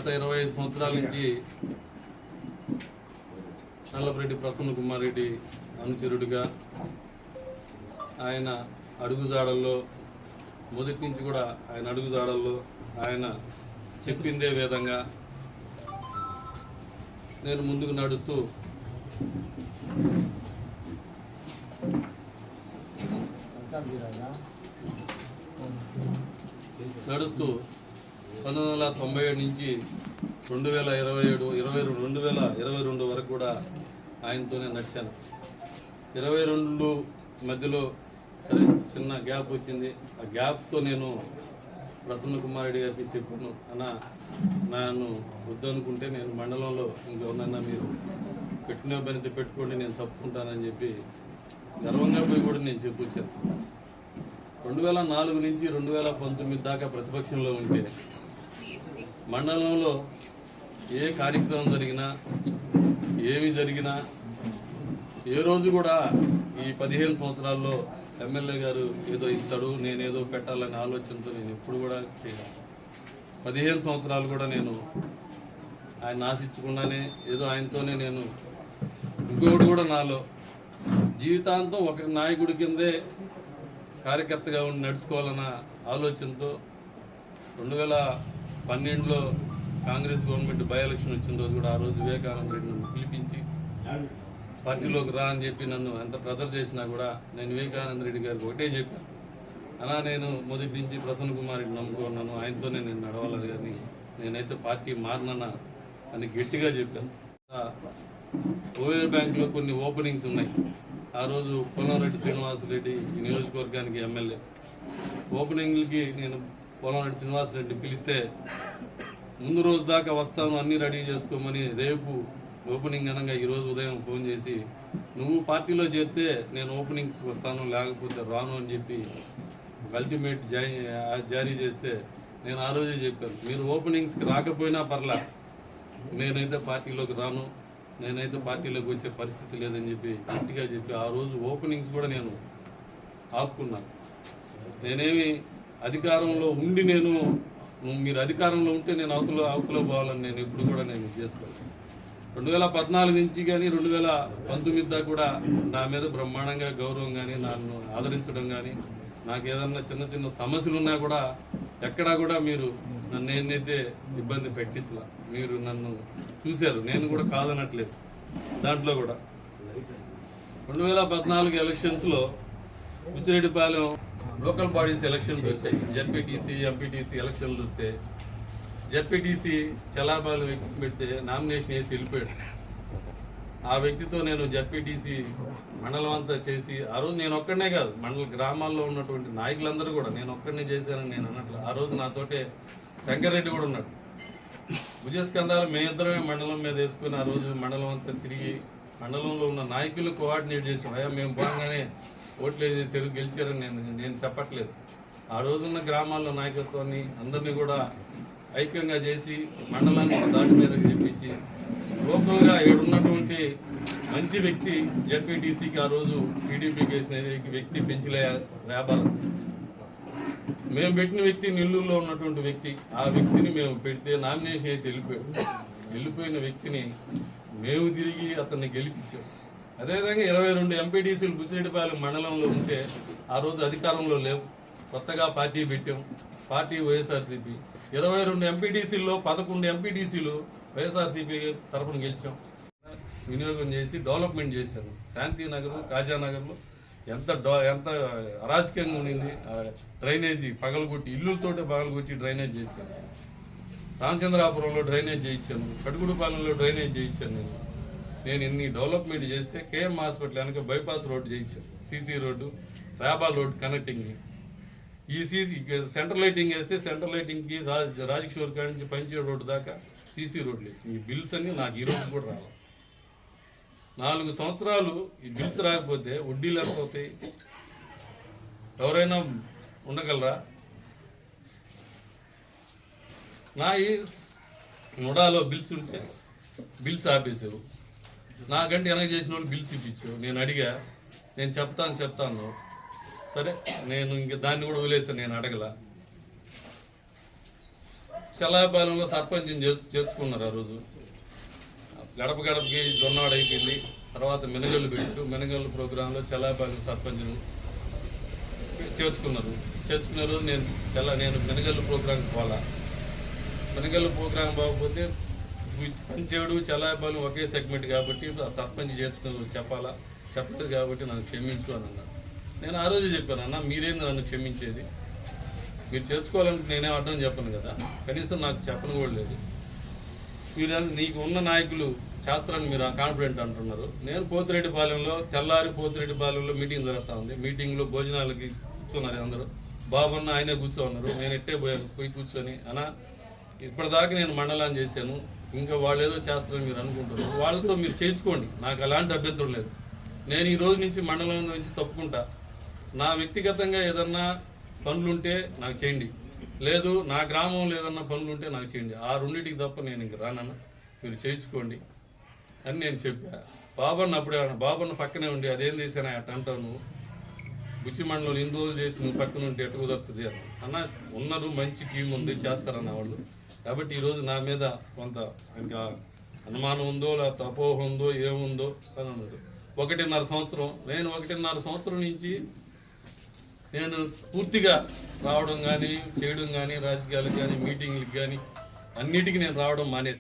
గత 25 సంవత్సరాల నుంచి నల్లపరెడ్డి ప్రసన్న కుమార్ రెడ్డి అనుచరుడిగా ఆయన అడుగుజాడల్లో మొదటి నుంచి కూడా ఆయన అడుగుజాడల్లో ఆయన చెప్పిందే విధంగా నేను ముందుకు నడుస్తూ నడుస్తూ 1997 నుంచి 2022 వరకు కూడా ఆయనతోనే నడిచాను. 22 మధ్యలో చిన్న గ్యాప్ వచ్చింది. ఆ గ్యాప్తో నేను ప్రసన్న కుమార్ రెడ్డి గారికి చెప్పాను, అన్న నన్ను వద్దనుకుంటే నేను మండలంలో ఇంకెవరన్నా మీరు పెట్టిన పనితో పెట్టుకోండి, నేను తప్పుకుంటానని చెప్పి గర్వంగా పోయి కూడా నేను చెప్పొచ్చాను. 2004 నుంచి 2019 దాకా ప్రతిపక్షంలో ఉంటే మండలంలో ఏ కార్యక్రమం జరిగినా ఏమి జరిగినా ఏ రోజు కూడా ఈ 15 సంవత్సరాల్లో ఎమ్మెల్యే గారు ఏదో ఇస్తాడు నేనేదో పెట్టాలనే ఆలోచనతో నేను ఎప్పుడు కూడా చేయను. 15 సంవత్సరాలు కూడా నేను ఆయన ఆశించకుండానే ఏదో ఆయనతోనే నేను ఇంకొకటి కూడా నాలో జీవితాంతం ఒక నాయకుడి కిందే కార్యకర్తగా ఉండి నడుచుకోవాలన్న ఆలోచనతో 2012లో కాంగ్రెస్ గవర్నమెంట్ బై ఎలక్షన్ వచ్చిన రోజు కూడా ఆ రోజు వివేకానంద రెడ్డి నన్ను పిలిపించి పార్టీలోకి రా అని చెప్పి నన్ను ఎంత ప్రెజర్ చేసినా కూడా నేను వివేకానంద రెడ్డి గారికి ఒకటే చెప్పాను, అలా నేను మొదటి నుంచి ప్రసన్న కుమార్ రెడ్డి నమ్ముకున్నాను, ఆయనతోనే నేను నడవాలని, కానీ నేనైతే పార్టీ మారినా అని గట్టిగా చెప్పాను. ఓవేర్ బ్యాంక్లో కొన్ని ఓపెనింగ్స్ ఉన్నాయి. ఆ రోజు పోలంరెడ్డి శ్రీనివాసరెడ్డి ఈ నియోజకవర్గానికి ఎమ్మెల్యే ఓపెనింగ్లకి నేను పోలంరెడ్డి శ్రీనివాసరెడ్డి పిలిస్తే ముందు రోజు దాకా వస్తాను అన్నీ రెడీ చేసుకోమని రేపు ఓపెనింగ్ అనగా ఈరోజు ఉదయం ఫోన్ చేసి నువ్వు పార్టీలో చేరితే నేను ఓపెనింగ్స్కి వస్తాను లేకపోతే రాను అని చెప్పి అల్టిమేట్ జారీ చేస్తే నేను ఆ రోజే చెప్పాను, మీరు ఓపెనింగ్స్కి రాకపోయినా పర్లా, నేనైతే పార్టీలోకి రాను, నేనైతే పార్టీలోకి వచ్చే పరిస్థితి లేదని చెప్పి గట్టిగా చెప్పి ఆ రోజు ఓపెనింగ్స్ కూడా నేను ఆపుకున్నాను. నేనేమి అధికారంలో ఉండి మీరు అధికారంలో ఉంటే నేను అవతల పోవాలని నేను ఎప్పుడు కూడా నేను చేసుకోను. 2014 నుంచి కానీ 2019 దాకా కూడా నా మీద బ్రహ్మాండంగా గౌరవం కానీ నన్ను ఆదరించడం కానీ నాకు ఏదన్నా చిన్న చిన్న సమస్యలు ఉన్నా కూడా ఎక్కడా కూడా మీరు నన్ను ఏదైతే ఇబ్బంది పెట్టించలా, మీరు నన్ను చూశారు, నేను కూడా కాదనట్లేదు. దాంట్లో కూడా 2014 ఎలక్షన్స్లో బుచ్చిరెడ్డిపాలెం లోకల్ బాడీస్ ఎలక్షన్స్ వచ్చాయి. జెడ్పీటీసీ ఎంపీటీసీ ఎలక్షన్లు వస్తే జెడ్పీటీసీ చలాబాలు వ్యక్తి పెడితే నామినేషన్ వేసి వెళ్ళిపోయాడు. ఆ వ్యక్తితో నేను జెడ్పీటీసీ మండలం అంతా చేసి ఆ రోజు నేను ఒక్కడనే కాదు, మండల గ్రామాల్లో ఉన్నటువంటి నాయకులందరూ కూడా నేను ఒక్కడనే చేశానని నేను అన్నట్లు. ఆ రోజు నాతోటే శంకర్రెడ్డి కూడా ఉన్నాడు. భుజస్కంధాలు మేమిద్దరమే మండలం మీద వేసుకుని ఆ రోజు మండలం అంతా తిరిగి మండలంలో ఉన్న నాయకులు కోఆర్డినేట్ చేసాం. అయ్యా మేము బాగానే ఓట్లు వేసేసారు గెలిచారని నేను చెప్పట్లేదు. ఆ రోజున్న గ్రామాల్లో నాయకత్వాన్ని అందరినీ కూడా ఐక్యంగా చేసి మండలాన్ని దాటి మీద చేపించి లోకల్గా ఏడున్నటువంటి మంచి వ్యక్తి జెడ్పీటీసీకి ఆ రోజు టీడీపీకి వేసిన వ్యక్తి పెంచిలే వ్యాపారం మేము పెట్టిన వ్యక్తి నెల్లూరులో ఉన్నటువంటి వ్యక్తి. ఆ వ్యక్తిని మేము పెడితే నామినేషన్ వేసి వెళ్ళిపోయిన వ్యక్తిని మేము తిరిగి అతన్ని గెలిపించాం. అదేవిధంగా 22 ఎంపీటీసీలు బుచ్చిరెడ్డిపాలెం మండలంలో ఉంటే ఆ రోజు అధికారంలో లేవు, కొత్తగా పార్టీ పెట్టాం, పార్టీ వైఎస్ఆర్సీపీ. 22 ఎంపీటీసీల్లో 11 ఎంపీటీసీలు వైఎస్ఆర్సీపీ తరఫున గెలిచాం. వినియోగం చేసి డెవలప్మెంట్ చేశాను. శాంతినగర్ కాజానగర్లో ఎంత అరాజకంగా ఉండింది. డ్రైనేజీ పగలగొట్టి ఇల్లులతోటే పగలగొట్టి డ్రైనేజ్ చేశాను. రామచంద్రాపురంలో డ్రైనేజ్ చేయించాను, కడుగుడుపాలెంలో డ్రైనేజ్ చేయించాను. నేను ఇన్ని డెవలప్మెంట్ చేస్తే కేఎం హాస్పిటల్ వెనక బైపాస్ రోడ్డు చేయించాను, సీసీ రోడ్డు, రాబా రోడ్ కనెక్టింగ్. ఈ సీసీ సెంట్రల్ లైటింగ్ వేస్తే సెంట్రల్ లైటింగ్కి రాజకిషోర్ కాడి నుంచి పంచేడు రోడ్డు దాకా సీసీ రోడ్లు వేసి ఈ బిల్స్ అన్ని నాకు ఈ రోజు కూడా రావాలి. 4 సంవత్సరాలు ఈ బిల్స్ రాకపోతే వడ్డీలు లేకపోతాయి, ఎవరైనా ఉండగలరా? నా ఈ నుడాలో బిల్స్ ఉంటే బిల్స్ ఆపేసావు, నాకంటే వెనక చేసిన వాళ్ళు బిల్స్ ఇప్పించావు. నేను అడిగా, నేను చెప్తాను సరే, నేను ఇంక దాన్ని కూడా వదిలేసాను, నేను అడగల. చల్లాపాలెంలో సర్పంచ్ని చేర్చుకున్నారు. ఆ రోజు గడప గడపకి జొన్నవాడ అయిపోయింది. తర్వాత మెనగళ్ళు పెట్టు, మెనగళ్ళు ప్రోగ్రాంలో చల్లాపాలెం సర్పంచ్ను చేర్చుకున్న రోజు నేను మెనగళ్ళు ప్రోగ్రాంకి పోలా. మెనగళ్ళు ప్రోగ్రాం పోకపోతే పంచేడు చల్లాపాలెం ఒకే సెగ్మెంట్ కాబట్టి ఆ సర్పంచ్ చేర్చుకున్న చెప్పలేదు కాబట్టి నన్ను క్షమించు అని అన్నారు. నేను ఆ రోజు చెప్పాను, అన్న మీరేంది నన్ను క్షమించేది, మీరు చేర్చుకోవాలంటే నేనే అడ్డం చెప్పను కదా, కనీసం నాకు చెప్పను కూడా లేదు. మీరు నీకు ఉన్న నాయకులు శాస్త్రాన్ని మీరు కాన్ఫిడెంట్ అంటున్నారు. నేను పోతిరెడ్డిపాలెంలో మీటింగ్ జరుగుతూ ఉంది. మీటింగ్లో భోజనాలకి కూర్చున్నారు అందరూ. బాబన్న ఆయనే కూర్చోన్నారు. నేను ఎట్టే పోయి కూర్చొని అన్నా ఇప్పటిదాకా నేను మండలాన్ని చేశాను, ఇంకా వాళ్ళు ఏదో చేస్తారని మీరు అనుకుంటున్నారు, వాళ్ళతో మీరు చేయించుకోండి, నాకు అలాంటి అభ్యంతరం లేదు. నేను ఈ రోజు నుంచి మండలం నుంచి తప్పుకుంటా. నా వ్యక్తిగతంగా ఏదన్నా పనులుంటే నాకు చేయండి, లేదు నా గ్రామంలో ఏదన్నా పనులుంటే నాకు చేయండి. ఆ రెండింటికి తప్ప నేను ఇంక రానన్నా, మీరు చేయించుకోండి అని నేను చెప్పా. బాబన్న పక్కనే ఉండి అదేం చేశాను అట్ట అంటావు, నువ్వు బుచ్చి మండలంలో ఇన్ని రోజులు చేసి నువ్వు పక్కన ఉంటే ఎట్ట కుదరుతుంది అన్న. ఉన్నారు, మంచి టీం ఉంది, చేస్తారన్న వాళ్ళు. కాబట్టి ఈరోజు నా మీద కొంత ఇంకా అనుమానం ఉందో లేకపోతే అపోహ ఉందో ఏముందో అని అన్నాడు. 1.5 సంవత్సరం నేను 1.5 సంవత్సరం నుంచి నేను పూర్తిగా రావడం కానీ చేయడం కానీ రాజకీయాలకు కానీ మీటింగ్లకు కానీ అన్నిటికీ నేను రావడం మానేసి